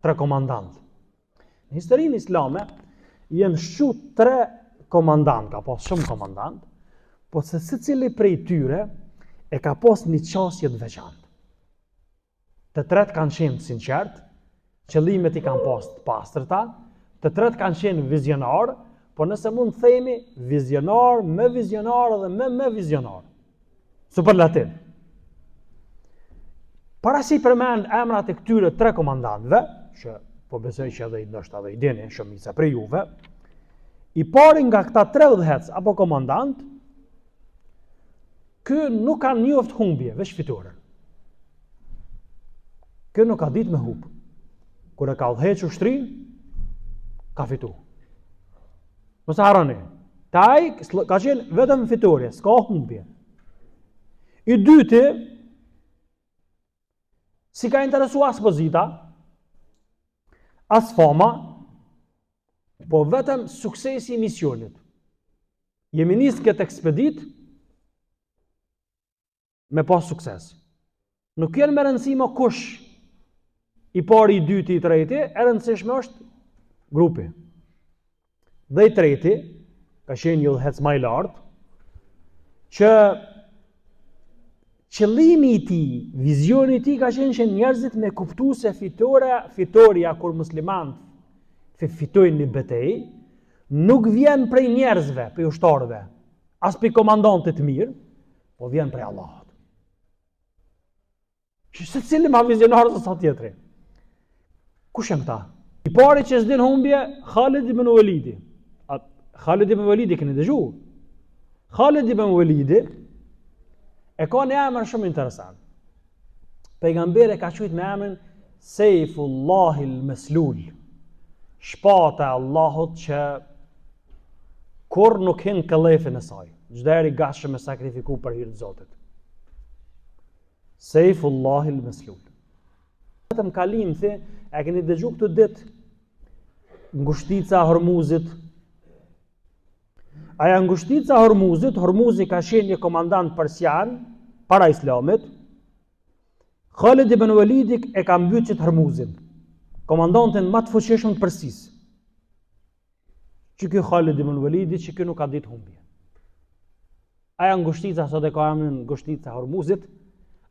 3 komandantë. Në historinë islame janë shqu 3 komandantë, ka pas shumë komandantë, po se secili prej tyre e ka pas një qasje të veçantë. Të 3 kanë qenë sinqert, qëllimet i kanë pas të pastërta, të 3 kanë qenë vizionar, po nëse mund të themi vizionar me vizionar dhe me vizionar. Superlativ. Para si përmend emrat e këtyre 3 komandantëve, që po besoj që edhe ndoshta edhe i dini shumica prej juve, i pari nga këta 3 udhëhec apo komandant, ky nuk ka njoft humbje, veç fitore. Ky nuk ka ditë me humb. Kur e ka udhëhequr ushtrin, ka fitu. Mos harroni. Taj ka qenë vetëm fitore, s'ka humbje. I dyti, si ka interesu as pozita, as fama, po vetëm suksesi i misionit. Jemi nisë këtë ekspedit me pas sukses. Nuk jenë me rëndësi më kush i pari, i dyti, i treti, e rëndësishme është grupi. Dhe i treti, ka qenë një udhëhec më i lartë, që qëllimi i tij, vizioni i tij ka qenë që njerëzit me kuptu se fitoria kur muslimanët fitojnë një betejë, nuk vjen prej njerëzve, prej ushtarëve, as prej komandantit mirë, po vjen prej Allahut. Që secili ma vizionar se sa tjetri. Kush janë këta? I pari që s'din humbje, Khalid ibn Walidi. Khalid ibn Walidi keni dëgjuar? Khalid ibn Walidi e ka një emër shumë interesant. Pejgamberi ka quajtur me emrin Sejfullahil Meslul. Shpata e Allahut që kur nuk hin këllefin e saj. Çdo herë i gatshëm me sakrifiku për hir të Zotit. Sejfullahil Meslul. Vetëm kalim the, e keni dëgjuar këtë ditë ngushtica e Hormuzit. Aja ngushtica e Hormuzit, Hormuzi ka qenë një komandant persian para Islamit. Khalid ibn Walidi e ka mbytur Hormuzin, komandantin më të fuqishëm të Persisë. Që ky Khalid ibn Walidi që ky nuk ka ditë humbje. Aja ngushtica sot e ka emrin ngushtica e Hormuzit,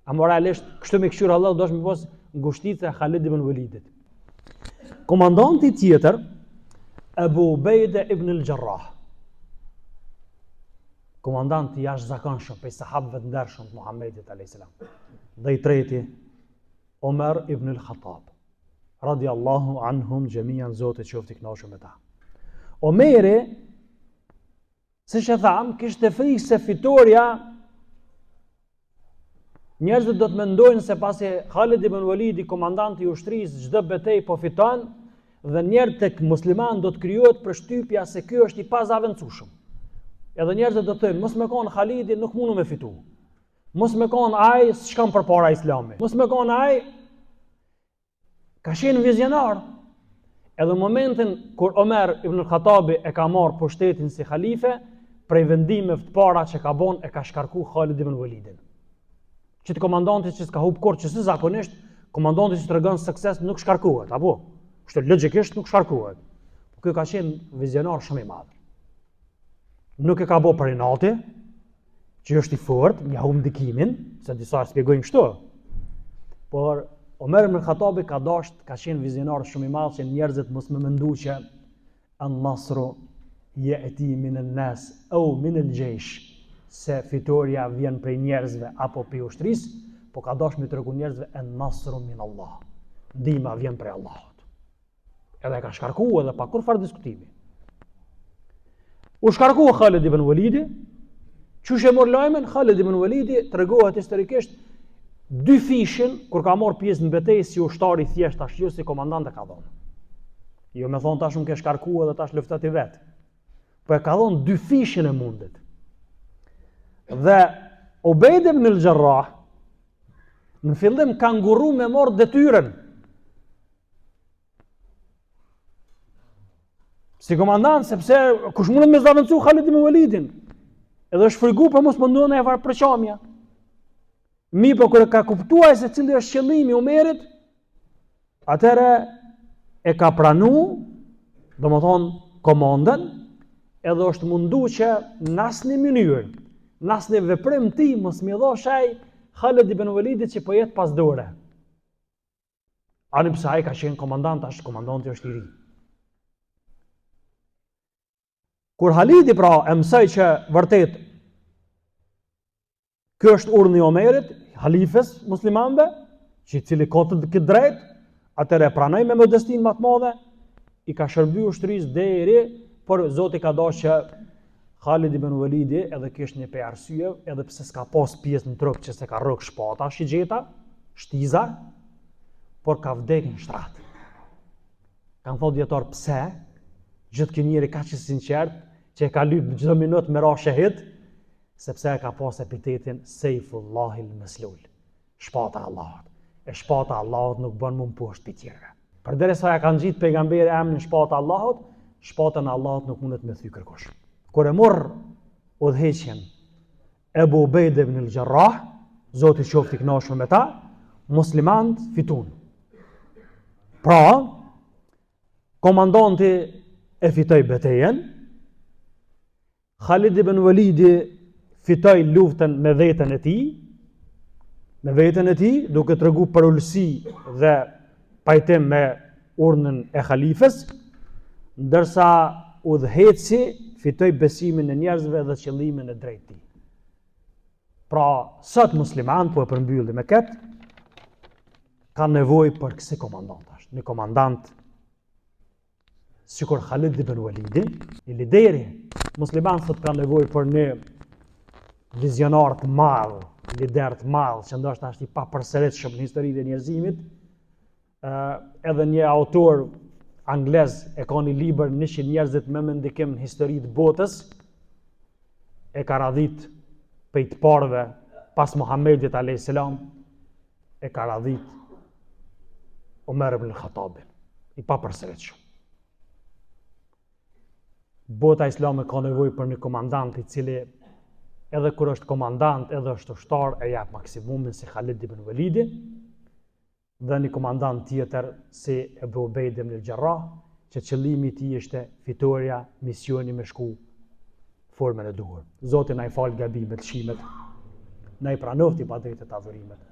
a moralisht kështu me këshir Allah do të më pas ngushtica e Khalid ibn Walidit. Komandanti tjetër, Abu Ubejde ibn al-Jarrah. Komandant i jashtëzakonshëm prej sahabëve të ndershëm të Muhamedit a.s. Dhe i treti, Omer ibn al-Khattab, radiallahu anhum gjemian, Zotit qoftë i kënaqur me ta. Omeri, siç e tham, kishte frikë se fitoria, njerëzit do të mendojnë se pasi Khalid ibn Walidi, komandanti i ushtrisë, çdo betejë po fiton, dhe njerëzit tek musliman do të krijohet përshtypja se ky është i pazaventshëm. Edhe njerëzit do të thënë, mos me kon Khalidi nuk mundu me fitu. Mos me kon ai s'kan përpara Islamit. Mos me kon ai ka qenë vizionar. Edhe në momentin kur Omer ibn al-Khattabi e ka marrë pushtetin si khalife, prej vendimeve të para që ka bon e ka shkarku Khalid ibn Walidin. Që të komandantit që s'ka hub kur, që si zakonisht komandanti që tregon sukses nuk shkarkohet, apo? Kështu logjikisht nuk shkarkohet. Po ky ka qenë vizionar shumë i madh. Nuk e ka bo për inati, që është i fort, ja humb ndikimin, se disa shpjegojnë kështu. Por Omer ibn Khattabi ka qenë vizionar shumë i madh që njerëzit mos më mendu që an-nasru ya'ti min an-nas aw min al-jaysh, se fitoria vjen prej njerëzve apo prej ushtrisë, po ka dashur me tregu njerëzve an-nasru min Allah. Ndihma vjen prej Allahut. Edhe ka shkarkuar edhe pa kurfar diskutimi. U shkarkua Khalid ibn Walidi, çush e mor lajmin, Khalid ibn Walidi tregohet historikisht 2 fishin kur ka marrë pjesë në betejë si ushtar i thjesht, tash jo si komandant e ka dhënë. Jo me thon tash unë ke shkarkuar dhe tash luftat i vet. Po e ka dhënë 2 fishin e mundit. Dhe Ubejd ibn al-Jarrah në fillim ka ngurru me marrë detyrën. Si komandant, sepse kush mundet me zaventsu Khalid ibn Walidin. Edhe është frigu për mos mundohen e varë përqamja. Mi po kërë ka kuptuar se cili është qëllimi i Omerit, atëherë e ka pranu, do më thonë, komandën, edhe është mundu që në asnjë mënyrë, në asnjë veprim ti mos më dhosh ai Khalid ibn Walidit që po jetë pas dore. Ani pse ai ka qenë komandant, tash komandanti është i ri. Kur Halidi pra e mësoi që vërtet ky është urdhni i Omerit, halifes muslimanëve, që i cili ka këtë drejt, atëre pranoi me modestinë më të madhe, i ka shërbyer ushtrisë deri, por Zoti ka dashur që Khalid ibn Walidi edhe kishte një pe arsye, edhe pse s'ka pas pjesë në trup që se ka rrok shpata, shigjeta, shtiza, por ka vdekur në shtrat. Kanë thënë dietar pse? Gjithë ky njeri kaq i sinqert që e ka lyp çdo minutë me ra shahid, sepse ka pas epitetin Seifullahil Maslul, shpata e Allahut. E shpata e Allahut nuk bën më poshtë pi tjerëve. Përderisa ja kanë gjitë pejgamberi emrin shpata e Allahut, shpatën e Allahut nuk mundet me thy kërkosh. Kur e morr udhëheqjen Ebu Ubejd ibn al-Jarrah, Zoti qoftë i kënaqur me ta, muslimanët fituan. Pra, komandanti e fitoi betejën, Khalid ibn Walidi fitoi luftën me veten e tij, duke treguar për ulësi dhe pajtim me urdhën e halifes, ndërsa udhëheci fitoi besimin e njerëzve dhe qëllimin e drejtë tij. Pra, sot musliman po e përmbylli me këtë, ka nevojë për kësi komandantash. Një komandant sikur Khalid ibn Walidi, i lideri, musliman sot ka nevojë për një vizionar të madh, lider të madh, që ndoshta është i papërsëritshëm në historinë e njerëzimit. Edhe një autor anglez e ka një libër 100 njerëzit me mendikim në historitë botës, e ka radhit pej të parëve pas Muhammedit a.s. e ka radhit Omer ibn al-Khattabin, i papërsëritshëm. Bota islame ka nevojë për një komandant i cili edhe kur është komandant, edhe është ushtar, e jap maksimumin si Khalid ibn Walidi, dhe një komandant tjetër si Ebu Ubejd ibn al-Jarrah, që qëllimi i tij ishte fitoria, misioni me shku formën e duhur. Zoti na i fal gabimet, shimet, na i pranofti pa drejtë të adhurimet.